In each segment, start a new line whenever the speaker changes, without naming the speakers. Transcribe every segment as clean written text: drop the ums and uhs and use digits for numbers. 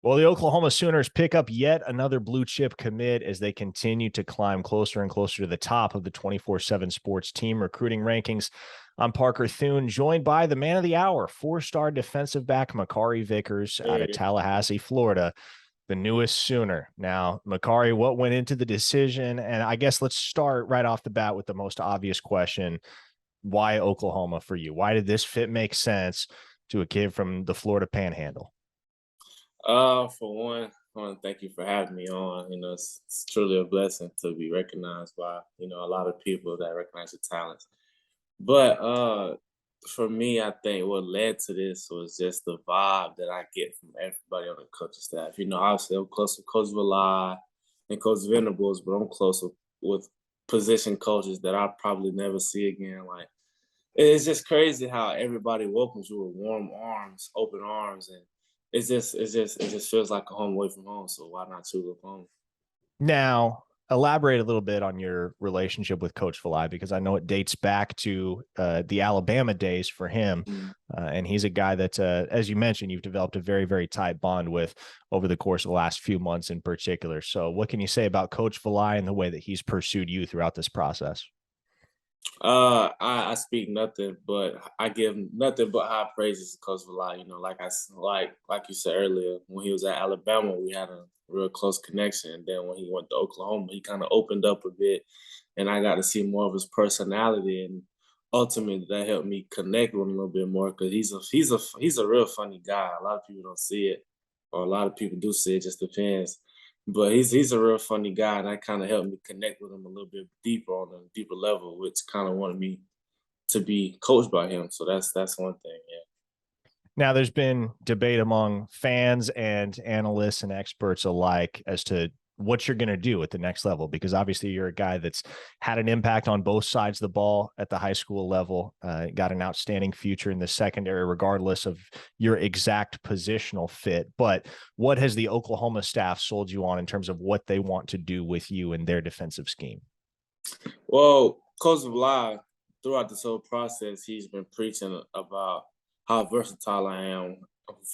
Well, the Oklahoma Sooners pick up yet another blue chip commit as they continue to climb closer and closer to the top of the 24/7 Sports team recruiting rankings. I'm Parker Thune, joined by the man of the hour, four-star defensive back Makari Vickers out of
Hey,
Tallahassee, Florida, the newest Sooner. Now, Makari, what went into the decision? And I guess let's start right off the bat with the most obvious question. Why Oklahoma for you? Why did this fit make sense to a kid from the Florida Panhandle?
for one, I want to thank you for having me on. It's truly a blessing to be recognized by, a lot of people that recognize your talents. But for me, I think what led to this was just the vibe that I get from everybody on the coaching staff. Obviously I'm close with Coach Villi and Coach Venables, but I'm close with position coaches that I'll probably never see again. Like it's just crazy how everybody welcomes you with warm arms, open arms, and it just feels like a home away from home. So why not choose a home?
Now, elaborate a little bit on your relationship with Coach Villi, because I know it dates back to the Alabama days for him.
Mm.
And he's a guy that, as you mentioned, you've developed a very, very tight bond with over the course of the last few months in particular. So what can you say about Coach Villi and the way that he's pursued you throughout this process?
I speak nothing, but I give nothing but high praises to Coach Villi. Like you said earlier, when he was at Alabama, we had a real close connection. And then when he went to Oklahoma, he kind of opened up a bit, and I got to see more of his personality. And ultimately, that helped me connect with him a little bit more because he's a real funny guy. A lot of people don't see it, or a lot of people do see it. Just depends. But he's a real funny guy, and that kind of helped me connect with him a little bit deeper on a deeper level, which kind of wanted me to be coached by him. So that's one thing. Yeah.
Now, there's been debate among fans and analysts and experts alike as to what you're going to do at the next level, because obviously you're a guy that's had an impact on both sides of the ball at the high school level, got an outstanding future in the secondary, regardless of your exact positional fit. But what has the Oklahoma staff sold you on in terms of what they want to do with you and their defensive scheme?
Well, Coach Vlad, throughout this whole process, he's been preaching about how versatile I am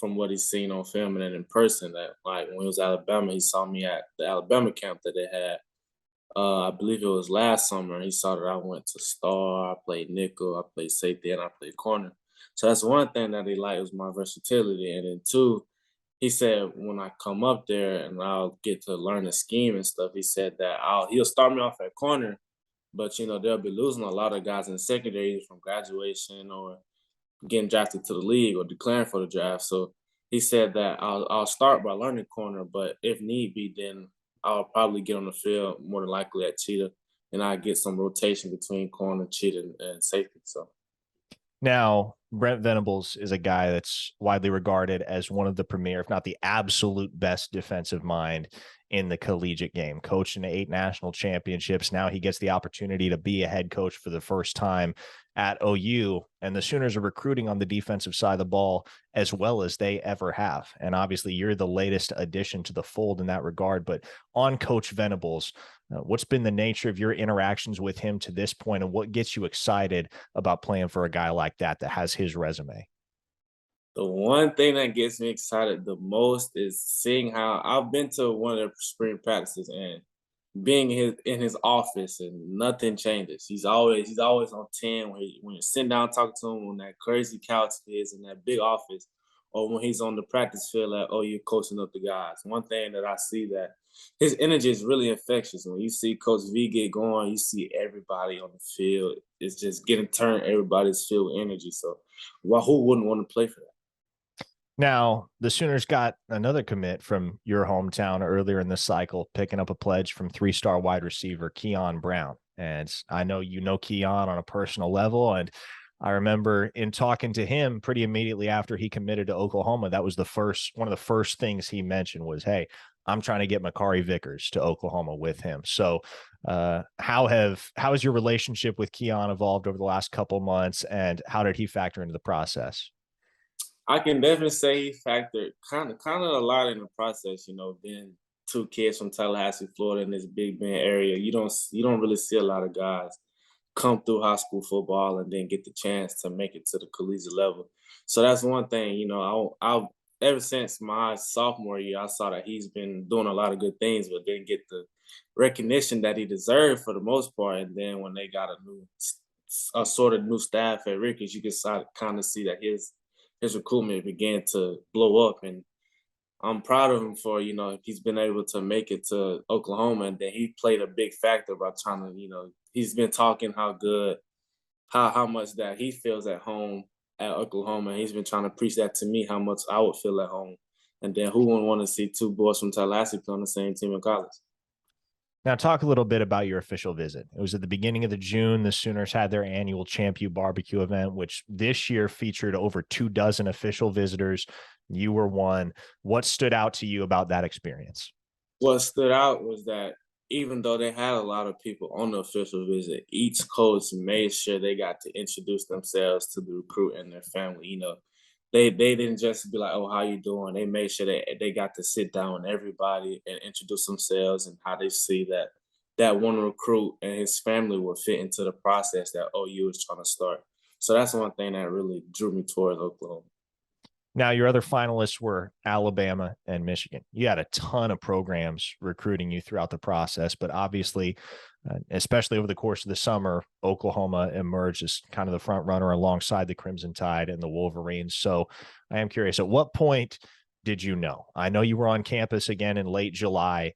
from what he's seen on film and in person. That like when he was at Alabama, he saw me at the Alabama camp that they had. I believe it was last summer. He saw that I went to star, I played nickel, I played safety, and I played corner. So that's one thing that he liked was my versatility. And then two, he said when I come up there and I'll get to learn the scheme and stuff, he said that he'll start me off at corner, but they'll be losing a lot of guys in secondary from graduation or getting drafted to the league or declaring for the draft. So he said that I'll start by learning corner, but if need be, then I'll probably get on the field more than likely at cheetah, and I get some rotation between corner, cheetah, and safety. So
Now, Brent Venables is a guy that's widely regarded as one of the premier, if not the absolute best defensive mind in the collegiate game. Coached in 8 national championships. Now he gets the opportunity to be a head coach for the first time at OU. And the Sooners are recruiting on the defensive side of the ball as well as they ever have. And obviously, you're the latest addition to the fold in that regard. But on Coach Venables, what's been the nature of your interactions with him to this point, and what gets you excited about playing for a guy like that has his resume?
the one thing that gets me excited the most is seeing how I've been to one of the spring practices and being in his office and nothing changes. He's always on 10 when you're sitting down talking to him on that crazy couch is in that big office, or when he's on the practice field like, oh, you're coaching up the guys. One thing that I see that his energy is really infectious. When you see Coach V get going, you see everybody on the field. It's just getting turned, everybody's filled with energy. So well, who wouldn't want to play for that?
Now, the Sooners got another commit from your hometown earlier in the cycle, picking up a pledge from 3-star wide receiver Keon Brown. And I know you know Keon on a personal level. And I remember in talking to him pretty immediately after he committed to Oklahoma, that was one of the first things he mentioned was, hey, I'm trying to get Makari Vickers to Oklahoma with him. So how has your relationship with Keon evolved over the last couple months, and how did he factor into the process?
I can definitely say he factored kind of a lot in the process. Being two kids from Tallahassee, Florida, in this Big Bend area, you don't really see a lot of guys come through high school football and then get the chance to make it to the collegiate level. So that's one thing. ever since my sophomore year, I saw that he's been doing a lot of good things, but didn't get the recognition that he deserved for the most part. And then when they got a sort of new staff at Ricketts, you can kind of see that his recruitment began to blow up. And I'm proud of him for, he's been able to make it to Oklahoma, and then he played a big factor by trying to, he's been talking how good, how much that he feels at home at Oklahoma. And he's been trying to preach that to me, how much I would feel at home. And then who wouldn't want to see two boys from Tallahassee play on the same team in college?
Now, talk a little bit about your official visit. It was at the beginning of the June. The Sooners had their annual Champ U barbecue event, which this year featured over 24 official visitors. You were one. What stood out to you about that experience?
What stood out was that even though they had a lot of people on the official visit, each coach made sure they got to introduce themselves to the recruit and their family. They didn't just be like, "Oh, how you doing?" They made sure they got to sit down with everybody and introduce themselves and how they see that one recruit and his family will fit into the process that OU is trying to start. So that's one thing that really drew me towards Oklahoma.
Now, your other finalists were Alabama and Michigan. You had a ton of programs recruiting you throughout the process, but obviously, especially over the course of the summer, Oklahoma emerged as kind of the front runner alongside the Crimson Tide and the Wolverines. So I am curious, at what point did you know? I know you were on campus again in late July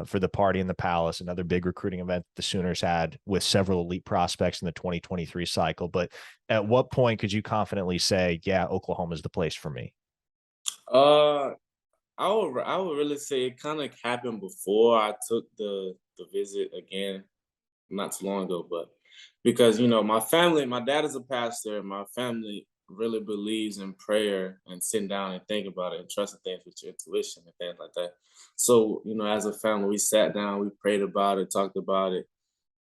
for the Party in the Palace, another big recruiting event the Sooners had with several elite prospects in the 2023 cycle. But at what point could you confidently say, yeah, Oklahoma is the place for me?
Uh, I would really say it kind of happened before I took the visit again not too long ago, but because my family, my dad is a pastor, and my family really believes in prayer and sitting down and think about it and trusting things with your intuition and things like that. So, as a family, we sat down, we prayed about it, talked about it,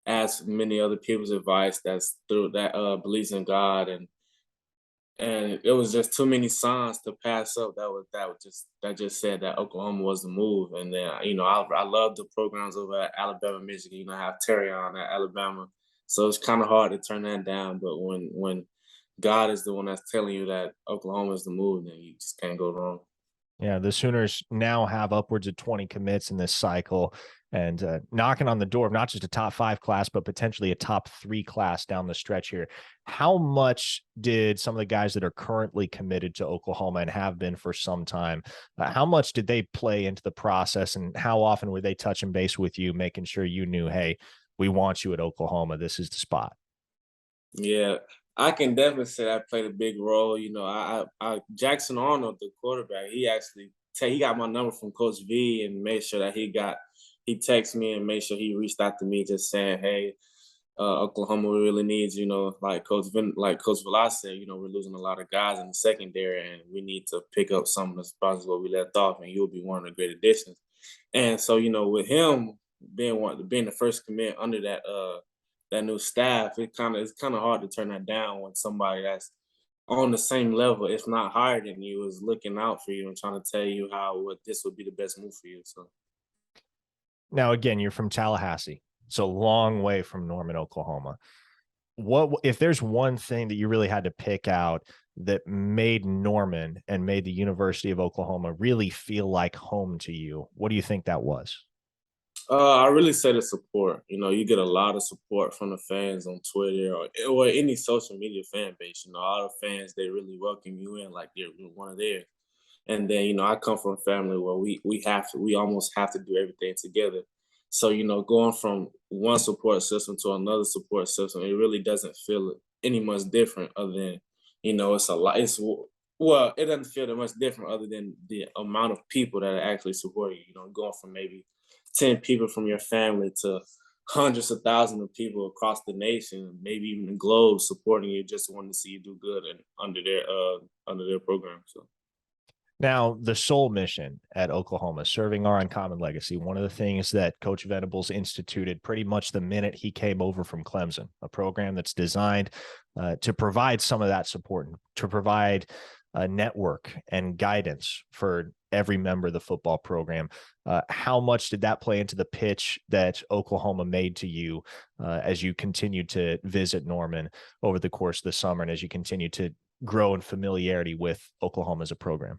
asked many other people's advice that's through that believes in God, and it was just too many signs to pass up. That just said that Oklahoma was the move. And then I love the programs over at Alabama, Michigan. I have Terry on at Alabama, so it's kind of hard to turn that down. But when God is the one that's telling you that Oklahoma is the move, then you just can't go wrong.
Yeah, the Sooners now have upwards of 20 commits in this cycle and knocking on the door of not just a top 5 class, but potentially a top 3 class down the stretch here. How much did some of the guys that are currently committed to Oklahoma and have been for some time, how much did they play into the process, and how often were they touching base with you, making sure you knew, hey, we want you at Oklahoma. This is the spot.
Yeah, I can definitely say I played a big role. Jackson Arnold, the quarterback, he got my number from Coach V and made sure that he texted me and made sure he reached out to me just saying, "Hey, Oklahoma really needs, like Coach Velas said, we're losing a lot of guys in the secondary, and we need to pick up some of the spots where we left off, and you'll be one of the great additions." And so, with him being the first commit under that new staff, it's kind of hard to turn that down when somebody that's on the same level, if not higher than you, is looking out for you and trying to tell you how what this would be the best move for you. So
Now, again, you're from Tallahassee. It's a long way from Norman, Oklahoma. What if there's one thing that you really had to pick out that made Norman and made the University of Oklahoma really feel like home to you? What do you think that was?
I really say the support. You get a lot of support from the fans on Twitter or any social media fan base. All the fans, they really welcome you in like you're one of theirs. And then, I come from a family where we almost have to do everything together. So, going from one support system to another support system, it really doesn't feel any much different other than, it's a lot. Well, it doesn't feel that much different other than the amount of people that are actually supporting you. Going from maybe 10 people from your family to hundreds of thousands of people across the nation, maybe even the globe supporting you, just wanting to see you do good and under their program. So.
Now, the sole mission at Oklahoma, serving our uncommon legacy, one of the things that Coach Venables instituted pretty much the minute he came over from Clemson, a program that's designed to provide some of that support, to provide a network and guidance for every member of the football program. How much did that play into the pitch that Oklahoma made to you as you continued to visit Norman over the course of the summer and as you continue to grow in familiarity with Oklahoma as a program?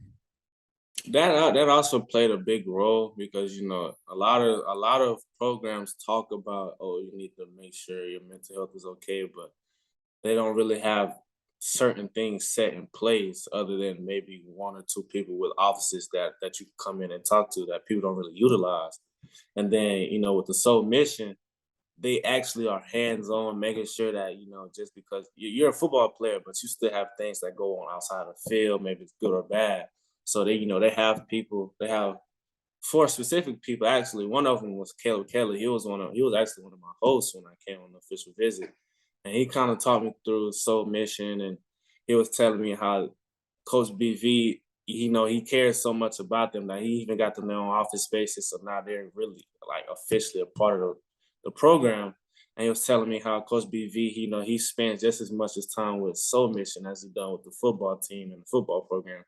That also played a big role because a lot of programs talk about, oh, you need to make sure your mental health is okay, but they don't really have certain things set in place other than maybe one or two people with offices that you can come in and talk to that people don't really utilize. And then, with the Soul Mission, they actually are hands on, making sure that, just because you're a football player, but you still have things that go on outside of the field, maybe it's good or bad. So they have people, they have four specific people. Actually, one of them was Caleb Kelly. He was actually one of my hosts when I came on the official visit, and he kind of taught me through Soul Mission, and he was telling me how Coach BV, he cares so much about them that he even got them their own office spaces, so now they're really like officially a part of the program. And he was telling me how Coach BV, he spends just as much as time with Soul Mission as he done with the football team and the football program.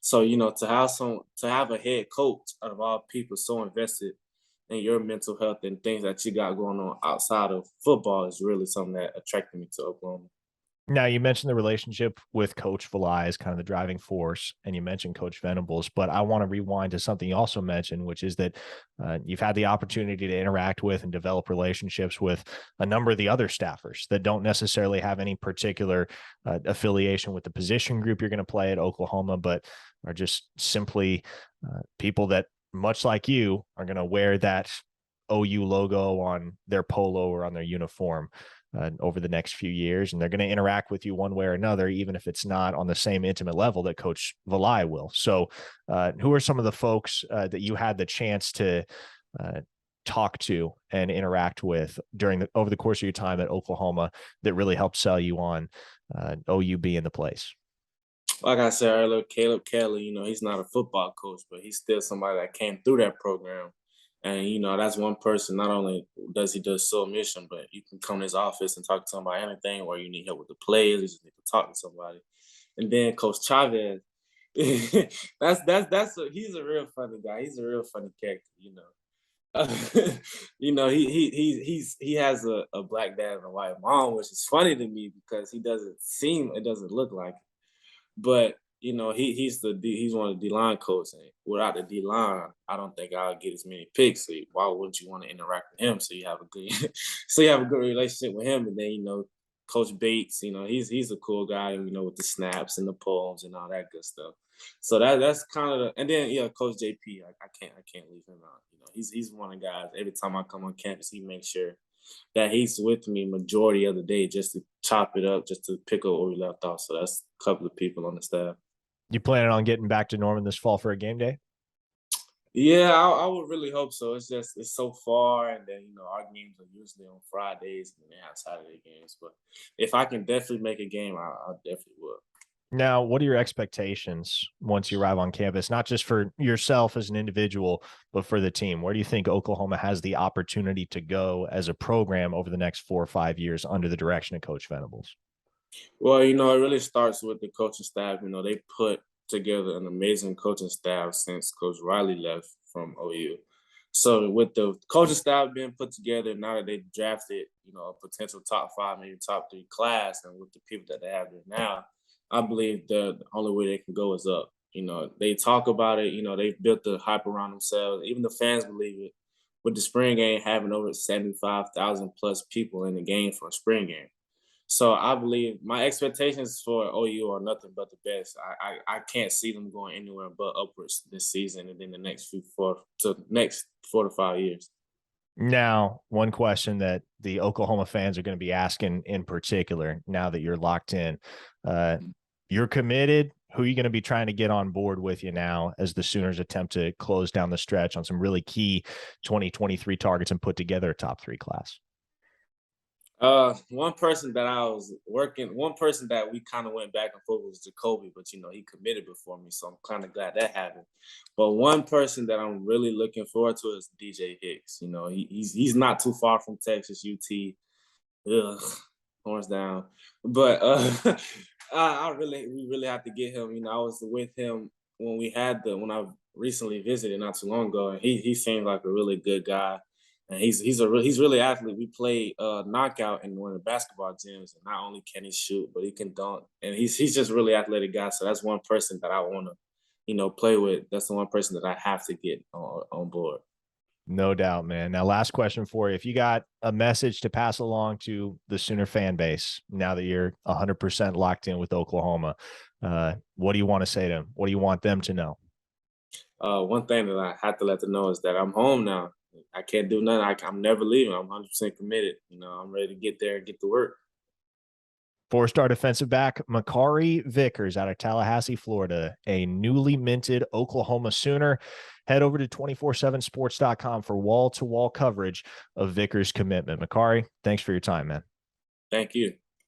So, to have a head coach out of all people so invested in your mental health and things that you got going on outside of football is really something that attracted me to Oklahoma.
Now, you mentioned the relationship with Coach Valai is kind of the driving force, and you mentioned Coach Venables, but I want to rewind to something you also mentioned, which is that you've had the opportunity to interact with and develop relationships with a number of the other staffers that don't necessarily have any particular affiliation with the position group you're going to play at Oklahoma, but are just simply people that, much like you, are going to wear that OU logo on their polo or on their uniform over the next few years, and they're going to interact with you one way or another, even if it's not on the same intimate level that Coach Valai will. So, who are some of the folks that you had the chance to talk to and interact with over the course of your time at Oklahoma that really helped sell you on OU being the place?
Like I said earlier, Caleb Kelly, he's not a football coach, but he's still somebody that came through that program. And that's one person. Not only does he do Soul Mission, but you can come to his office and talk to him about anything, or you need help with the players, you just need to talk to somebody. And then Coach Chavez, he's a real funny guy. He's a real funny character. He has a black dad and a white mom, which is funny to me because it doesn't look like it. But he's one of the D line coaches. And without the D line, I don't think I'll get as many picks. So why wouldn't you want to interact with him so you have a good so you have a good relationship with him? And then Coach Bates, he's a cool guy. With the snaps and the poems and all that good stuff. So that's kind of and then Coach JP. I can't leave him out. He's one of the guys. Every time I come on campus, he makes sure that he's with me majority of the day just to chop it up, just to pick up where we left off. So that's a couple of people on the staff.
You planning on getting back to Norman this fall for a game day?
Yeah, I would really hope so. It's so far, and then our games are usually on Fridays, and they have Saturday games. But if I can definitely make a game, I definitely will.
Now, what are your expectations once you arrive on campus, not just for yourself as an individual, but for the team? Where do you think Oklahoma has the opportunity to go as a program over the next 4 or 5 years under the direction of Coach Venables?
Well, it really starts with the coaching staff. They put together an amazing coaching staff since Coach Riley left from OU. So with the coaching staff being put together, now that they drafted, a potential top five, maybe top three class, and with the people that they have there now, I believe the only way they can go is up. They talk about it. They've built the hype around themselves. Even the fans believe it. With the spring game having over 75,000 plus people in the game for a spring game. So I believe my expectations for OU are nothing but the best. I can't see them going anywhere but upwards this season and then the next 4 to 5 years.
Now, one question that the Oklahoma fans are going to be asking in particular, now that you're locked in, you're committed. Who are you going to be trying to get on board with you now as the Sooners attempt to close down the stretch on some really key 2023 targets and put together a top three class?
One person that we kind of went back and forth was Jacoby, but he committed before me, so I'm kind of glad that happened. But one person that I'm really looking forward to is DJ Hicks. He's not too far from Texas UT. Ugh, horns down. But we really have to get him. I was with him when I recently visited not too long ago, and he seemed like a really good guy. And he's really athlete. We played knockout in one of the basketball gyms, and not only can he shoot, but he can dunk. And he's just really athletic guy. So that's one person that I want to play with. That's the one person that I have to get on board.
No doubt, man. Now, last question for you. If you got a message to pass along to the Sooner fan base, now that you're 100% locked in with Oklahoma, what do you want to say to them? What do you want them to know?
One thing that I have to let them know is that I'm home now. I can't do nothing. I'm never leaving. I'm 100% committed. I'm ready to get there and get to work.
Four-star defensive back Makari Vickers out of Tallahassee, Florida, a newly minted Oklahoma Sooner. Head over to 247sports.com for wall-to-wall coverage of Vickers' commitment. Makari, thanks for your time, man.
Thank you.